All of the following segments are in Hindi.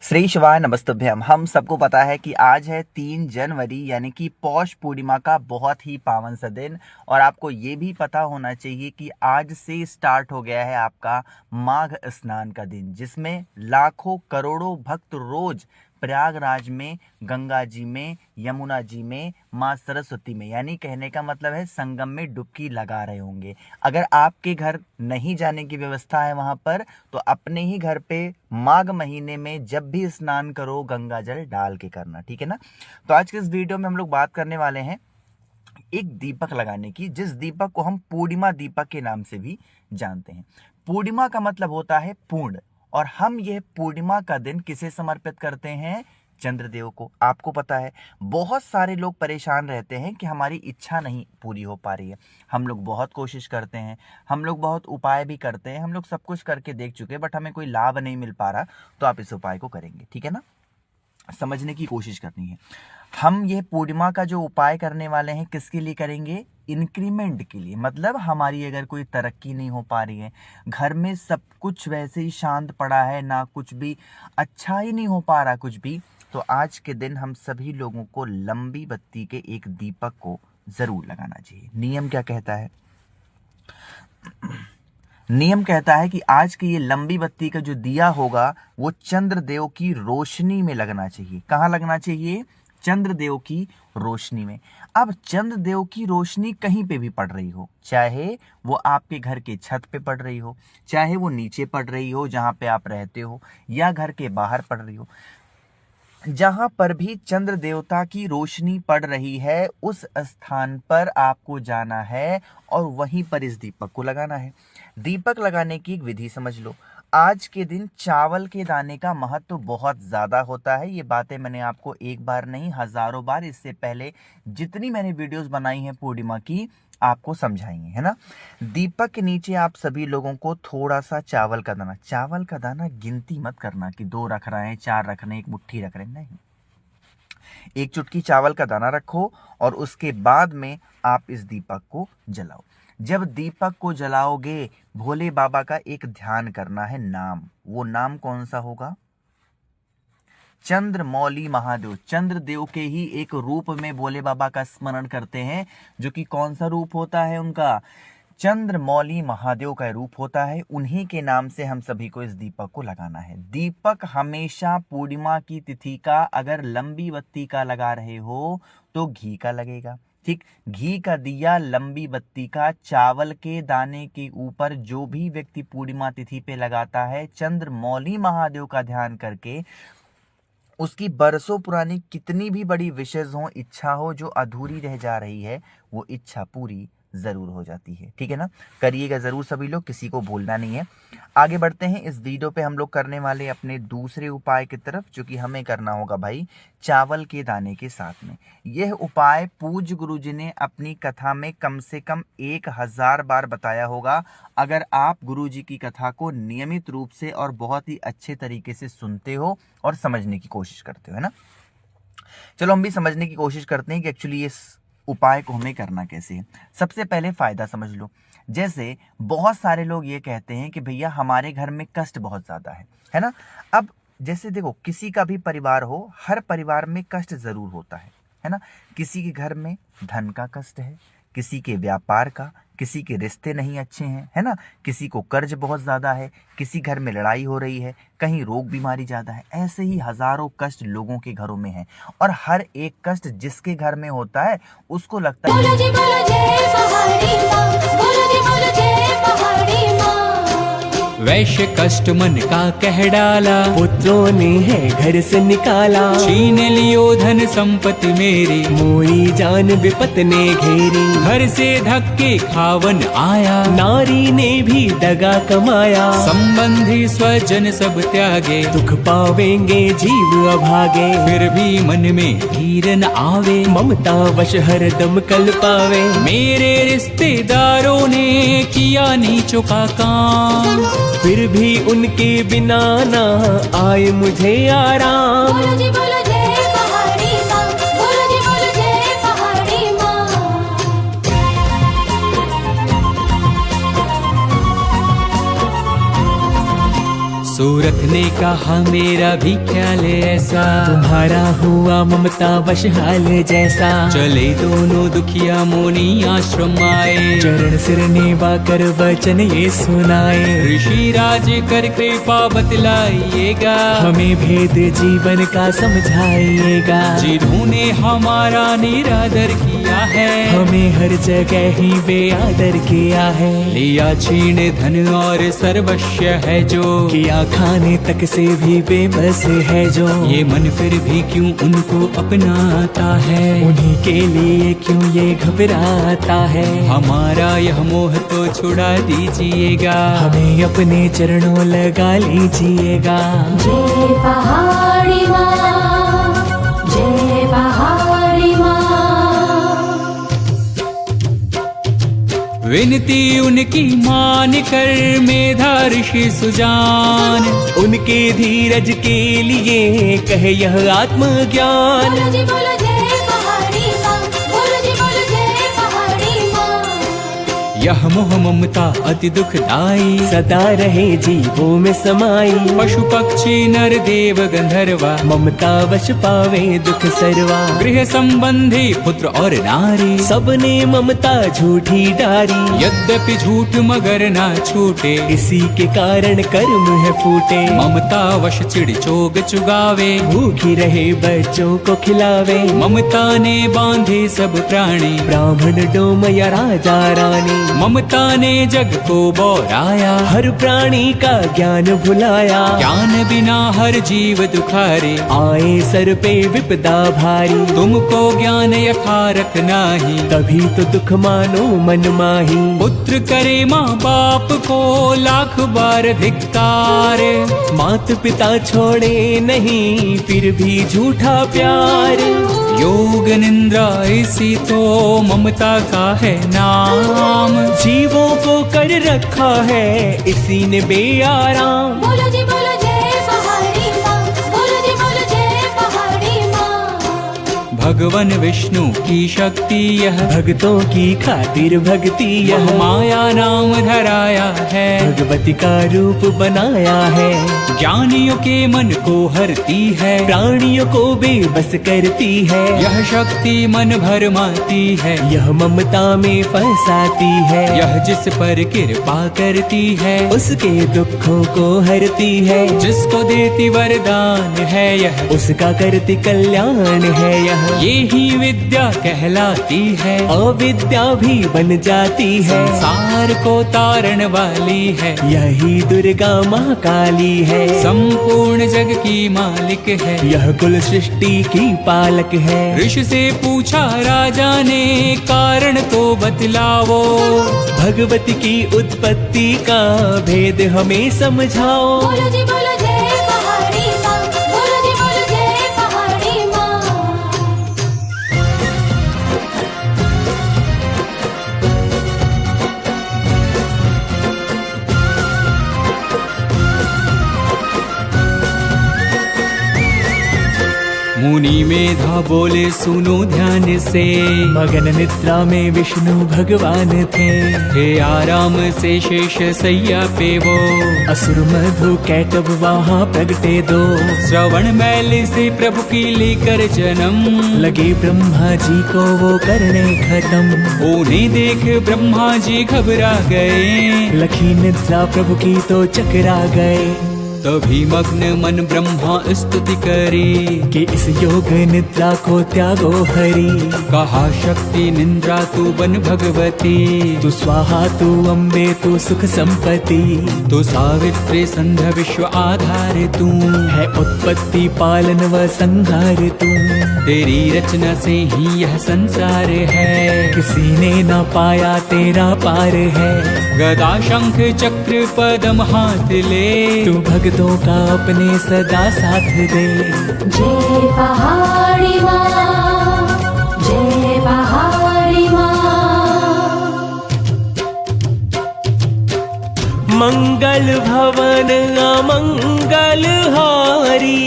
श्री शिवाय नमस्तुभ्यम। हम सबको पता है कि आज है 3 जनवरी यानी कि पौष पूर्णिमा का बहुत ही पावन सा दिन। और आपको ये भी पता होना चाहिए कि आज से स्टार्ट हो गया है आपका माघ स्नान का दिन, जिसमें लाखों करोड़ों भक्त रोज प्रयागराज में, गंगा जी में, यमुना जी में, माँ सरस्वती में, यानी कहने का मतलब है संगम में डुबकी लगा रहे होंगे। अगर आपके घर नहीं जाने की व्यवस्था है वहां पर, तो अपने ही घर पे माघ महीने में जब भी स्नान करो गंगा जल डाल के करना, ठीक है ना। तो आज के इस वीडियो में हम लोग बात करने वाले हैं एक दीपक लगाने की, जिस दीपक को हम पूर्णिमा दीपक के नाम से भी जानते हैं। पूर्णिमा का मतलब होता है पूर्ण, और हम यह पूर्णिमा का दिन किसे समर्पित करते हैं? चंद्रदेव को। आपको पता है बहुत सारे लोग परेशान रहते हैं कि हमारी इच्छा नहीं पूरी हो पा रही है। हम लोग बहुत कोशिश करते हैं, हम लोग बहुत उपाय भी करते हैं, हम लोग सब कुछ करके देख चुके हैं, बट हमें कोई लाभ नहीं मिल पा रहा। तो आप इस उपाय को करेंगे, ठीक है ना। समझने की कोशिश करनी है। हम ये पूर्णिमा का जो उपाय करने वाले हैं किसके लिए करेंगे? इंक्रीमेंट के लिए। मतलब हमारी अगर कोई तरक्की नहीं हो पा रही है, घर में सब कुछ वैसे ही शांत पड़ा है, ना कुछ भी अच्छा ही नहीं हो पा रहा कुछ भी, तो आज के दिन हम सभी लोगों को लंबी बत्ती के एक दीपक को जरूर लगाना चाहिए। नियम क्या कहता है? नियम कहता है कि आज की ये लंबी बत्ती का जो दिया होगा वो चंद्रदेव की रोशनी में लगना चाहिए। कहाँ लगना चाहिए? चंद्रदेव की रोशनी में। अब चंद्रदेव की रोशनी कहीं पे भी पड़ रही हो, चाहे वो आपके घर के छत पे पड़ रही हो, चाहे वो नीचे पड़ रही हो जहां पे आप रहते हो, या घर के बाहर पड़ रही हो, जहां पर भी चंद्र देवता की रोशनी पड़ रही है उस स्थान पर आपको जाना है और वहीं पर इस दीपक को लगाना है। दीपक लगाने की एक विधि समझ लो। आज के दिन चावल के दाने का महत्व बहुत ज्यादा होता है। ये बातें मैंने आपको एक बार नहीं हजारों बार इससे पहले जितनी मैंने वीडियोस बनाई हैं पूर्णिमा की आपको समझाई है ना। दीपक के नीचे आप सभी लोगों को थोड़ा सा चावल का दाना गिनती मत करना कि 2 रख रहे हैं, 4 रख रहे हैं, 1 मुट्ठी रख रहे हैं, नहीं। एक चुटकी चावल का दाना रखो और उसके बाद में आप इस दीपक को जलाओ। जब दीपक को जलाओगे भोले बाबा का एक ध्यान करना है नाम। वो नाम कौन सा होगा? चंद्रमौली महादेव। चंद्रदेव के ही एक रूप में भोले बाबा का स्मरण करते हैं, जो कि कौन सा रूप होता है उनका? चंद्रमौली महादेव का रूप होता है। उन्हीं के नाम से हम सभी को इस दीपक को लगाना है। दीपक हमेशा पूर्णिमा की तिथि का, अगर लंबी बत्ती का लगा रहे हो तो घी का लगेगा, ठीक। घी का दिया लंबी बत्ती का चावल के दाने के ऊपर जो भी व्यक्ति पूर्णिमा तिथि पे लगाता है चंद्रमौली महादेव का ध्यान करके, उसकी बरसों पुरानी कितनी भी बड़ी विशेष हो, इच्छा हो जो अधूरी रह जा रही है, वो इच्छा पूरी जरूर हो जाती है, ठीक है ना। करिएगा जरूर सभी लोग, किसी को भूलना नहीं है। आगे बढ़ते हैं। इस वीडियो पे हम लोग करने वाले अपने दूसरे उपाय की तरफ, जो कि हमें करना होगा भाई चावल के दाने के साथ में। यह उपाय पूज्य गुरु जी ने अपनी कथा में कम से कम 1000 बार बताया होगा। अगर आप गुरु जी की कथा को नियमित रूप से और बहुत ही अच्छे तरीके से सुनते हो और समझने की कोशिश करते हो, है ना। चलो हम भी समझने की कोशिश करते हैं कि एक्चुअली इस उपाय को हमें करना कैसे है। सबसे पहले फायदा समझ लो। जैसे बहुत सारे लोग ये कहते हैं कि भैया हमारे घर में कष्ट बहुत ज्यादा है ना। अब जैसे देखो, किसी का भी परिवार हो, हर परिवार में कष्ट जरूर होता है ना। किसी के घर में धन का कष्ट है, किसी के व्यापार का, किसी के रिश्ते नहीं अच्छे हैं, है ना। किसी को कर्ज बहुत ज्यादा है, किसी घर में लड़ाई हो रही है, कहीं रोग बीमारी ज्यादा है। ऐसे ही हजारों कष्ट लोगों के घरों में है, और हर एक कष्ट जिसके घर में होता है उसको लगता है बोलो जी बोलो जय पहाड़ी माँ, बोलो जी बोलो जय पहाड़ी माँ। वैश्य कष्ट मन का कह डाला, पुत्रों ने है घर से निकाला, छीन लियो धन संपत्ति मेरी, मोई जान विपत ने घेरी, घर से धक्के खावन आया, नारी ने भी दगा कमाया, संबंधी स्वजन सब त्यागे, दुख पावेंगे जीव अभागे, फिर भी मन में धीर न आवे, ममता वश हर दम कल पावे, मेरे रिश्तेदारों ने किया नीचों का काम, फिर भी उनके बिना ना आए मुझे आराम। बोलो जी बोलो जय पहाड़ी माँ, बोलो जी बोलो जय पहाड़ी माँ। सूरज रथ ने कहा मेरा भी ख्याल ऐसा, तुम्हारा हुआ ममता वश हाल जैसा। चले दोनों दुखिया मुनि आश्रम आए, चरण सिर नेवा कर वचन ये सुनाए। ऋषि राज कर कृपा बतलाइएगा, हमें भेद जीवन का समझाइएगा। जिन्होंने हमारा निरादर किया है, हमें हर जगह ही बेआदर किया है। लिया छीन धन और सर्वस्व है जो, किया खाने तक से भी बेबस है जो। ये मन फिर भी क्यों उनको अपनाता है, उन्हीं के लिए क्यों ये घबराता है। हमारा यह मोह तो छुड़ा दीजिएगा, हमें अपने चरणों लगा लीजिएगा। जय पहाड़ी माँ, जय पहाड़ी माँ। विनती उनकी मान कर मेधा ऋषि सुजान, उनके धीरज के लिए कहे यह आत्मज्ञान। बोलो जी बोलो जय पहाड़ी माँ, बोलो जी बोलो जय पहाड़ी माँ। यह मोह ममता अति दुखदाई, सदा रहे जीवों में समाई। पशु पक्षी नर देव गंधर्वा, ममता वश पावे दुख सर्वा। गृह संबंधी पुत्र और नारी, सबने ममता झूठी डारी। यद्यपि झूठ मगर ना छूटे, इसी के कारण कर्म है फूटे। ममता वश चिड़ चोग चुगावे, भूखी रहे बच्चों को खिलावे। ममता ने बांधे सब प्राणी, ब्राह्मण डोम या राजा रानी। ममता ने जग को बौराया, हर प्राणी का ज्ञान भुलाया। ज्ञान बिना हर जीव दुखारे, आए सर पे विपदा भारी। तुमको ज्ञान यथारथ नाही, तभी तो दुख मानो मन माही। पुत्र करे माँ बाप को लाख बार धिक्कार, मात पिता छोड़े नहीं फिर भी झूठा प्यार। योग निंद्रा इसी तो ममता का है नाम, जीवों को कर रखा है इसी ने बेआराम। बोलो जी बोलो जय पहाड़ी माँ, बोलो जी बोलो जय पहाड़ी माँ। भगवान विष्णु की शक्ति यह, भक्तों की खातिर भक्ति यह। माया नाम धराया है, भगवती का रूप बनाया है। ज्ञानियों के मन को हरती है, प्राणियों को बेबस करती है। यह शक्ति मन भरमाती है, यह ममता में फंसाती है। यह जिस पर कृपा करती है, उसके दुखों को हरती है। जिसको देती वरदान है यह, उसका करती कल्याण है यह। ये ही विद्या कहलाती है, अविद्या भी बन जाती है। संसार को तारण वाली है, यही दुर्गा माँ काली है। संपूर्ण जग की मालिक है, यह कुल सृष्टि की पालक है। ऋषि से पूछा राजा ने कारण तो बतलाओ, भगवती की उत्पत्ति का भेद हमें समझाओ। बोलो जी बोलो जय पहाड़ी माँ, बोलो जी बोलो जय पहाड़ी माँ। मुनि मेधा बोले सुनो ध्यान से, मगन निद्रा में विष्णु भगवान थे। आराम से शेष सैया पे वो, असुर मधु कैटव वहाँ प्रगटे दो। श्रवण मैल से प्रभु की लेकर जन्म, लगे ब्रह्मा जी को वो करने खत्म। उन्हें देख ब्रह्मा जी घबरा गए, लखी निद्रा प्रभु की तो चकरा गए। तभी मग्न मन ब्रह्मा स्तुति करे, कि इस योग निद्रा को त्यागो हरि। कहा शक्ति निंद्रा तू बन भगवती, तू स्वाहा तू अम्बे तू सुख संपत्ति। तो सावित्री संध्या विश्व आधार तू, है उत्पत्ति पालन व संहार तू। तेरी रचना से ही यह संसार है, किसी ने ना पाया तेरा पार है। गदा शंख चक्र पदम हाथ ले, तू भक्तों का अपने सदा साथ दे। जय पहाड़ी माँ, जय पहाड़ी माँ। मंगल भवन अमंगल हारी,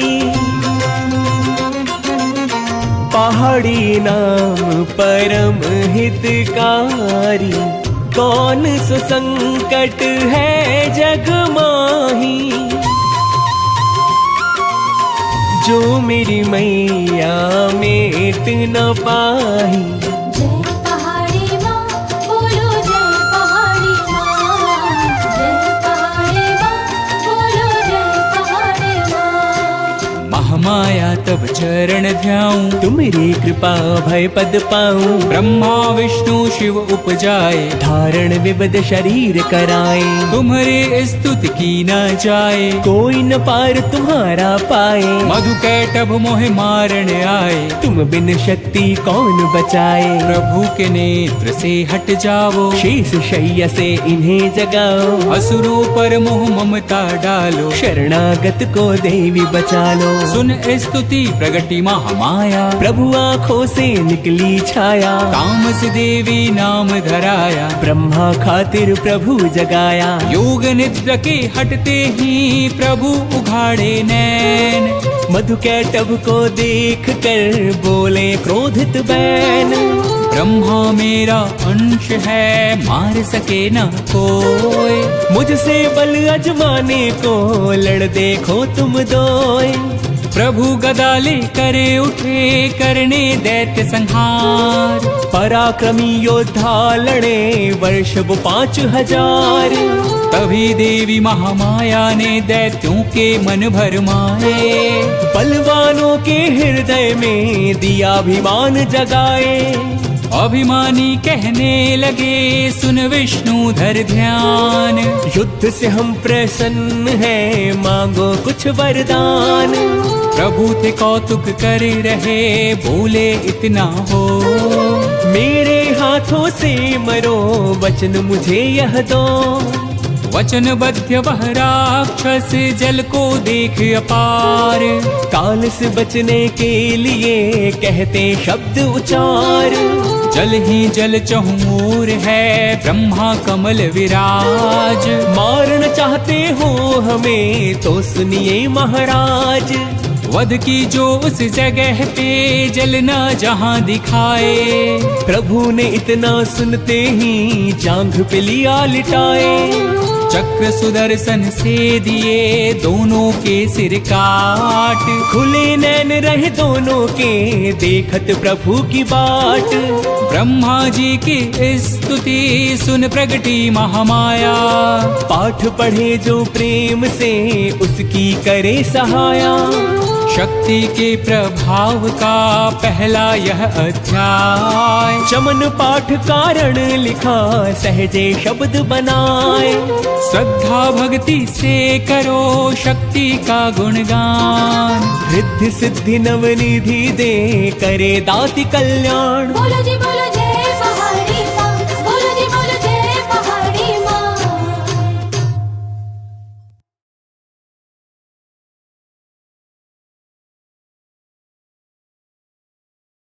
पहाड़ी नाम परम हितकारी। कौन सो संकट है जग माही, जो मेरी मैया मेट न पाही। जय पहाड़ी माँ, बोलो जय पहाड़ी माँ। जय पहाड़ी माँ, बोलो जय पहाड़ी माँ। महामाया तब चरण ध्याऊं, तुम्हारी कृपा भय पद पाऊं। ब्रह्मा विष्णु शिव उपजाए, धारण विविध शरीर कराए। तुम्हारे स्तुति की न जाए। कोई न पार तुम्हारा पाए। मधु कैटभ मोह मारण आए, तुम बिन शक्ति कौन बचाए। प्रभु के नेत्र से हट जाओ, शेष शैया से इन्हें जगाओ। असुरों पर मोह ममता डालो, शरणागत को देवी बचा लो। सुन स्तुति प्रगति महामाया। प्रभु आँखों से निकली छाया। तामस देवी नाम धराया, ब्रह्मा खातिर प्रभु जगाया। योग निद्रा के हटते ही प्रभु उघाड़े नैन। मधु कैटभ को देख कर बोले क्रोधित बैन। ब्रह्मा मेरा अंश है, मार सके न कोई। मुझसे बल अजमाने को लड़ देखो तुम दोए। प्रभु गदा ले करे उठे, करने दैत्य संहार। पराक्रमी योद्धा लड़े वर्ष वो 5000। तभी देवी महामाया ने दैत्यों के मन भर माए। बलवानों के हृदय में दिया अभिमान जगाए। अभिमानी कहने लगे, सुन विष्णु धर ध्यान। युद्ध से हम प्रसन्न हैं, मांगो कुछ वरदान। प्रभु थे कौतुक करे रहे, बोले इतना हो। मेरे हाथों से मरो, वचन मुझे यह दो। वचनबद्ध वह राक्षस जल को देख अपार। काल से बचने के लिए कहते शब्द उचार। जल ही जल चहुओर है, ब्रह्मा कमल विराज। मारना चाहते हो हमें तो सुनिए महाराज। वध की जो उस जगह पे जलना जहां दिखाए। प्रभु ने इतना सुनते ही जांघ पे लिया लिटाए। चक्र सुदर्शन से दिए दोनों के सिर काट। खुले नैन रहे दोनों के, देखत प्रभु की बाट। ब्रह्मा जी की स्तुति सुन प्रगटी महामाया। पाठ पढ़े जो प्रेम से, उसकी करे सहाया। शक्ति के प्रभाव का पहला यह अध्याय। चमन पाठ कारण लिखा, सहजे शब्द बनाए। श्रद्धा भक्ति से करो शक्ति का गुणगान। रिद्धि सिद्धि नवनिधि दे, करे दाति कल्याण। बोलो जी बोलो